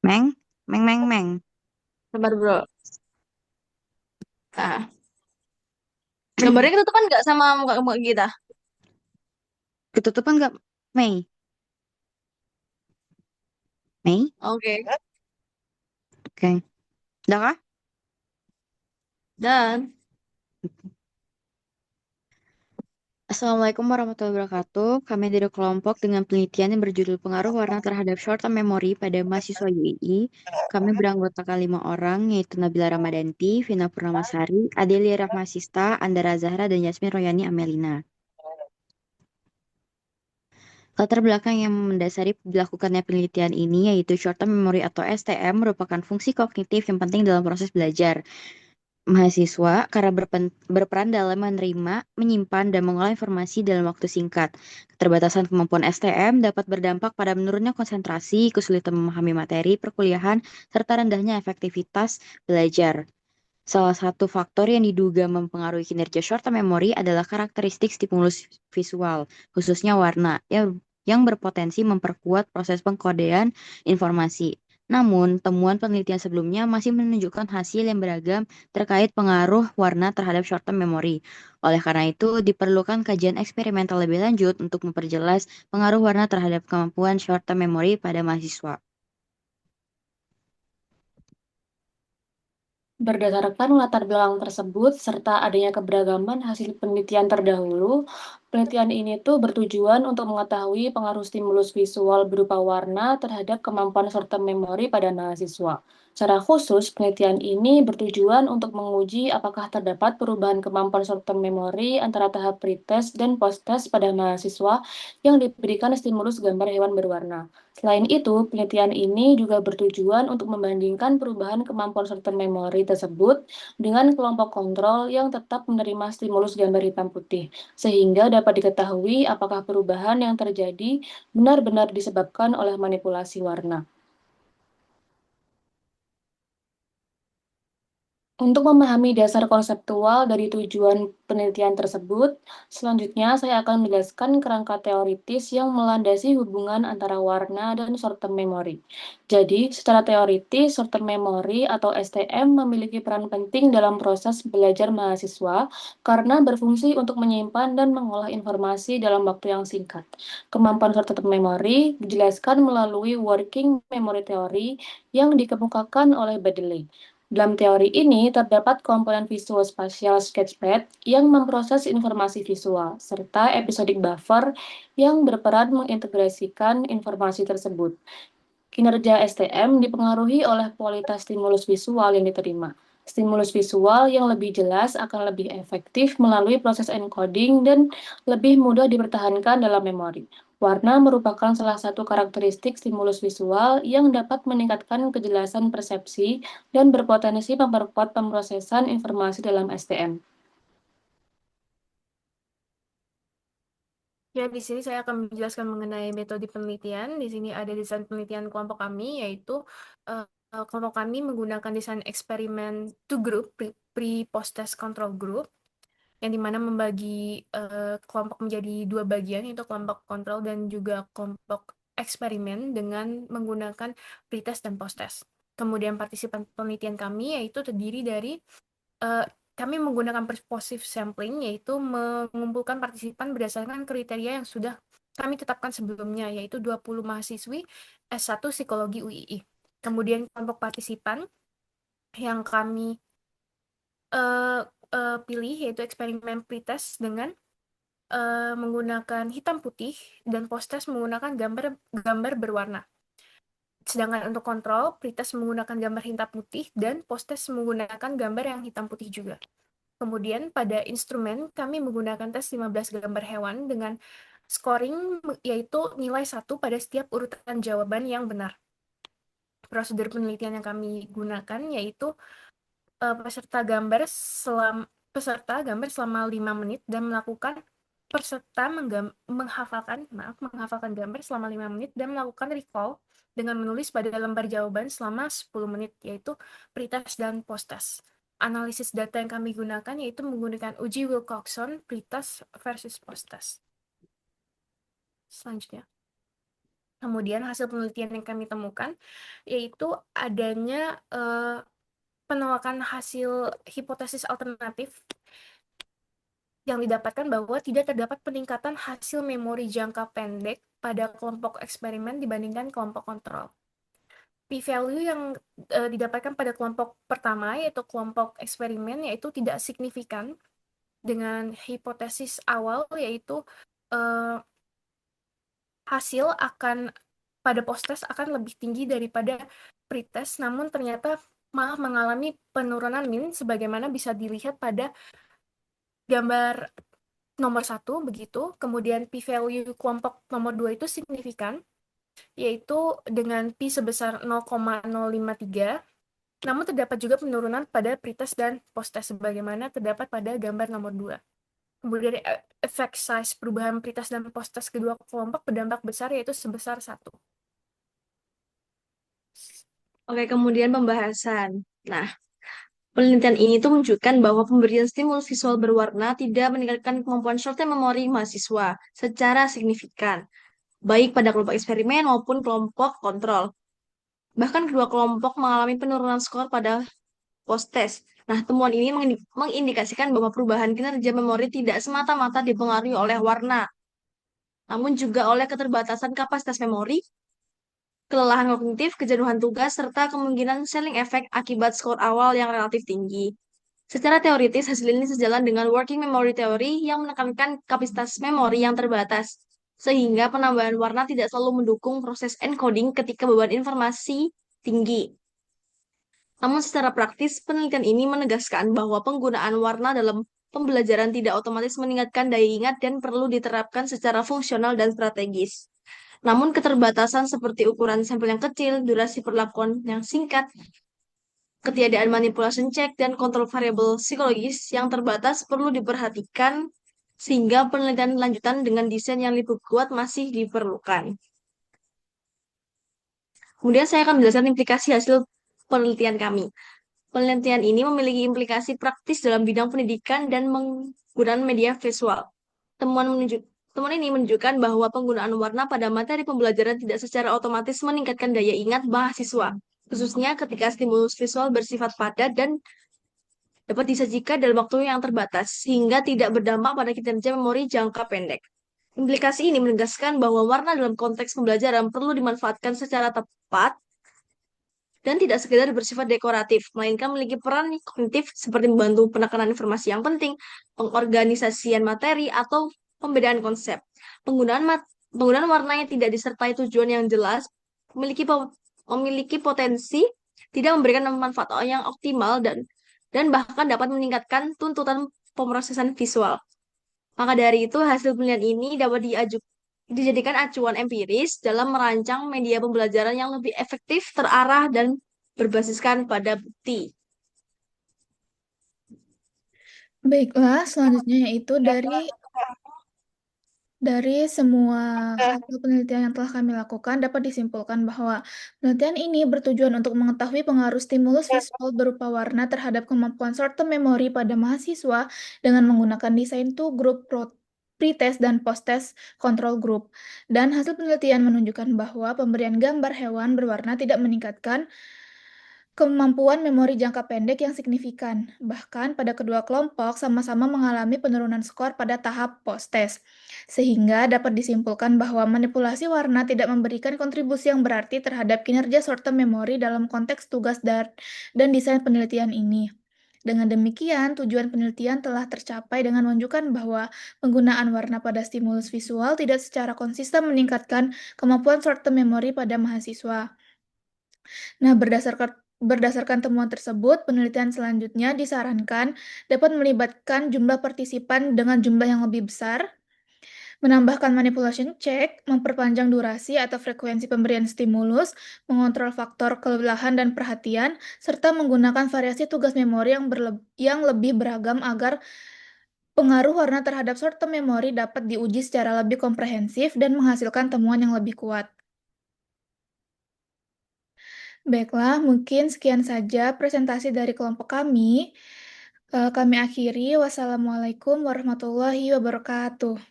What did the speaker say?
Meng, meng, meng, meng. Sabar bro. Nah, gambarnya ketutupan nggak sama muka kita? Ketutupan nggak, Mei? Mei? Oke. Oke. Udah kah? Dan Assalamualaikum warahmatullahi wabarakatuh. Kami dari kelompok dengan penelitian yang berjudul Pengaruh Warna Terhadap Short Term Memory pada Mahasiswa UII. Kami beranggotakan 5 orang, yaitu Nabila Ramadanti, Vina Purnamasari, Adelia Rahmasista, Andara Zahra, dan Yasmin Royani Amelina. Latar belakang yang mendasari dilakukannya penelitian ini yaitu short term memory atau STM merupakan fungsi kognitif yang penting dalam proses belajar mahasiswa karena berperan dalam menerima, menyimpan, dan mengolah informasi dalam waktu singkat. Keterbatasan kemampuan STM dapat berdampak pada menurunnya konsentrasi, kesulitan memahami materi perkuliahan, serta rendahnya efektivitas belajar. Salah satu faktor yang diduga mempengaruhi kinerja short term memory adalah karakteristik stimulus visual, khususnya warna, yang berpotensi memperkuat proses pengkodean informasi. Namun, temuan penelitian sebelumnya masih menunjukkan hasil yang beragam terkait pengaruh warna terhadap short term memory. Oleh karena itu, diperlukan kajian eksperimental lebih lanjut untuk memperjelas pengaruh warna terhadap kemampuan short term memory pada mahasiswa. berdasarkan latar belakang tersebut serta adanya keberagaman hasil penelitian terdahulu, penelitian ini tuh bertujuan untuk mengetahui pengaruh stimulus visual berupa warna terhadap kemampuan serta memori pada mahasiswa. Secara khusus, penelitian ini bertujuan untuk menguji apakah terdapat perubahan kemampuan serta memori antara tahap pretest dan posttest pada mahasiswa yang diberikan stimulus gambar hewan berwarna. Selain itu, penelitian ini juga bertujuan untuk membandingkan perubahan kemampuan serta memori tersebut dengan kelompok kontrol yang tetap menerima stimulus gambar hitam putih, sehingga dapat diketahui apakah perubahan yang terjadi benar-benar disebabkan oleh manipulasi warna. Untuk memahami dasar konseptual dari tujuan penelitian tersebut, selanjutnya saya akan menjelaskan kerangka teoritis yang melandasi hubungan antara warna dan short-term memory. Jadi, secara teoritis, short-term memory atau STM memiliki peran penting dalam proses belajar mahasiswa karena berfungsi untuk menyimpan dan mengolah informasi dalam waktu yang singkat. Kemampuan short-term memory dijelaskan melalui working memory theory yang dikemukakan oleh Baddeley. Dalam teori ini, terdapat komponen visual spatial sketchpad yang memproses informasi visual, serta episodic buffer yang berperan mengintegrasikan informasi tersebut. Kinerja STM dipengaruhi oleh kualitas stimulus visual yang diterima. Stimulus visual yang lebih jelas akan lebih efektif melalui proses encoding dan lebih mudah dipertahankan dalam memori. Warna merupakan salah satu karakteristik stimulus visual yang dapat meningkatkan kejelasan persepsi dan berpotensi memperkuat pemrosesan informasi dalam STM. Ya, di sini saya akan menjelaskan mengenai metode penelitian. Di sini ada desain penelitian kelompok kami, yaitu eh, kelompok kami menggunakan desain eksperimen two group, pre-post-test control group, yang dimana membagi kelompok menjadi dua bagian, yaitu kelompok kontrol dan juga kelompok eksperimen dengan menggunakan pre-test dan post-test. Kemudian partisipan penelitian kami yaitu terdiri dari eh, kami menggunakan purposive sampling, yaitu mengumpulkan partisipan berdasarkan kriteria yang sudah kami tetapkan sebelumnya, yaitu 20 mahasiswi S1 Psikologi UII. Kemudian kelompok partisipan yang kami eh, pilih yaitu eksperimen pretest dengan menggunakan hitam putih dan post-test menggunakan gambar gambar berwarna. Sedangkan untuk kontrol, pretest menggunakan gambar hitam putih dan post-test menggunakan gambar yang hitam putih juga. Kemudian pada instrumen kami menggunakan tes 15 gambar hewan dengan scoring yaitu nilai 1 pada setiap urutan jawaban yang benar. Prosedur penelitian yang kami gunakan yaitu peserta gambar selama 5 menit dan melakukan peserta menghafalkan gambar selama 5 menit dan melakukan recall dengan menulis pada lembar jawaban selama 10 menit, yaitu pretest dan posttest. Analisis data yang kami gunakan yaitu menggunakan uji Wilcoxon, pretest versus posttest. Selanjutnya. Kemudian hasil penelitian yang kami temukan yaitu adanya penolakan hasil hipotesis alternatif yang didapatkan bahwa tidak terdapat peningkatan hasil memori jangka pendek pada kelompok eksperimen dibandingkan kelompok kontrol. P-value yang didapatkan pada kelompok pertama, yaitu kelompok eksperimen, yaitu tidak signifikan dengan hipotesis awal, yaitu hasil pada post-test akan lebih tinggi daripada pre-test, namun ternyata malah mengalami penurunan min sebagaimana bisa dilihat pada gambar nomor 1 begitu. Kemudian p-value kelompok nomor 2 itu signifikan, yaitu dengan p sebesar 0,053. Namun terdapat juga penurunan pada pretest dan posttest sebagaimana terdapat pada gambar nomor 2. Kemudian efek size perubahan pretest dan posttest kedua kelompok berdampak besar, yaitu sebesar 1. Oke, kemudian pembahasan. Nah, penelitian ini tuh menunjukkan bahwa pemberian stimulus visual berwarna tidak meningkatkan kemampuan short-term memory mahasiswa secara signifikan, baik pada kelompok eksperimen maupun kelompok kontrol. Bahkan kedua kelompok mengalami penurunan skor pada post-test. Nah, temuan ini mengindikasikan bahwa perubahan kinerja memori tidak semata-mata dipengaruhi oleh warna, namun juga oleh keterbatasan kapasitas memori, kelelahan kognitif, kejenuhan tugas, serta kemungkinan scaling effect akibat skor awal yang relatif tinggi. Secara teoritis, hasil ini sejalan dengan working memory theory yang menekankan kapasitas memori yang terbatas, sehingga penambahan warna tidak selalu mendukung proses encoding ketika beban informasi tinggi. Namun secara praktis, penelitian ini menegaskan bahwa penggunaan warna dalam pembelajaran tidak otomatis meningkatkan daya ingat dan perlu diterapkan secara fungsional dan strategis. Namun keterbatasan seperti ukuran sampel yang kecil, durasi perlakuan yang singkat, ketiadaan manipulation check, dan kontrol variabel psikologis yang terbatas perlu diperhatikan sehingga penelitian lanjutan dengan desain yang lebih kuat masih diperlukan. Kemudian saya akan menjelaskan implikasi hasil penelitian kami. Penelitian ini memiliki implikasi praktis dalam bidang pendidikan dan penggunaan media visual. Temuan ini menunjukkan bahwa penggunaan warna pada materi pembelajaran tidak secara otomatis meningkatkan daya ingat mahasiswa, khususnya ketika stimulus visual bersifat padat dan dapat disajikan dalam waktu yang terbatas, sehingga tidak berdampak pada kinerja memori jangka pendek. Implikasi ini menegaskan bahwa warna dalam konteks pembelajaran perlu dimanfaatkan secara tepat dan tidak sekedar bersifat dekoratif, melainkan memiliki peran kognitif seperti membantu penekanan informasi yang penting, pengorganisasian materi, atau pembedaan konsep. Penggunaan warna yang tidak disertai tujuan yang jelas memiliki potensi tidak memberikan manfaat yang optimal dan bahkan dapat meningkatkan tuntutan pemrosesan visual. Maka dari itu, hasil penelitian ini dapat dijadikan acuan empiris dalam merancang media pembelajaran yang lebih efektif, terarah, dan berbasiskan pada bukti. Baiklah, selanjutnya yaitu dari semua hasil penelitian yang telah kami lakukan dapat disimpulkan bahwa penelitian ini bertujuan untuk mengetahui pengaruh stimulus visual berupa warna terhadap kemampuan short-term memory pada mahasiswa dengan menggunakan desain two group pre-test dan post-test control group. Dan hasil penelitian menunjukkan bahwa pemberian gambar hewan berwarna tidak meningkatkan kemampuan memori jangka pendek yang signifikan. Bahkan pada kedua kelompok sama-sama mengalami penurunan skor pada tahap post-test. Sehingga dapat disimpulkan bahwa manipulasi warna tidak memberikan kontribusi yang berarti terhadap kinerja short-term memory dalam konteks tugas dan desain penelitian ini. Dengan demikian, tujuan penelitian telah tercapai dengan menunjukkan bahwa penggunaan warna pada stimulus visual tidak secara konsisten meningkatkan kemampuan short-term memory pada mahasiswa. Nah, berdasarkan temuan tersebut, penelitian selanjutnya disarankan dapat melibatkan jumlah partisipan dengan jumlah yang lebih besar, menambahkan manipulation check, memperpanjang durasi atau frekuensi pemberian stimulus, mengontrol faktor kelelahan dan perhatian, serta menggunakan variasi tugas memori yang lebih beragam agar pengaruh warna terhadap short-term memory dapat diuji secara lebih komprehensif dan menghasilkan temuan yang lebih kuat. Baiklah, mungkin sekian saja presentasi dari kelompok kami. Kami akhiri. Wassalamualaikum warahmatullahi wabarakatuh.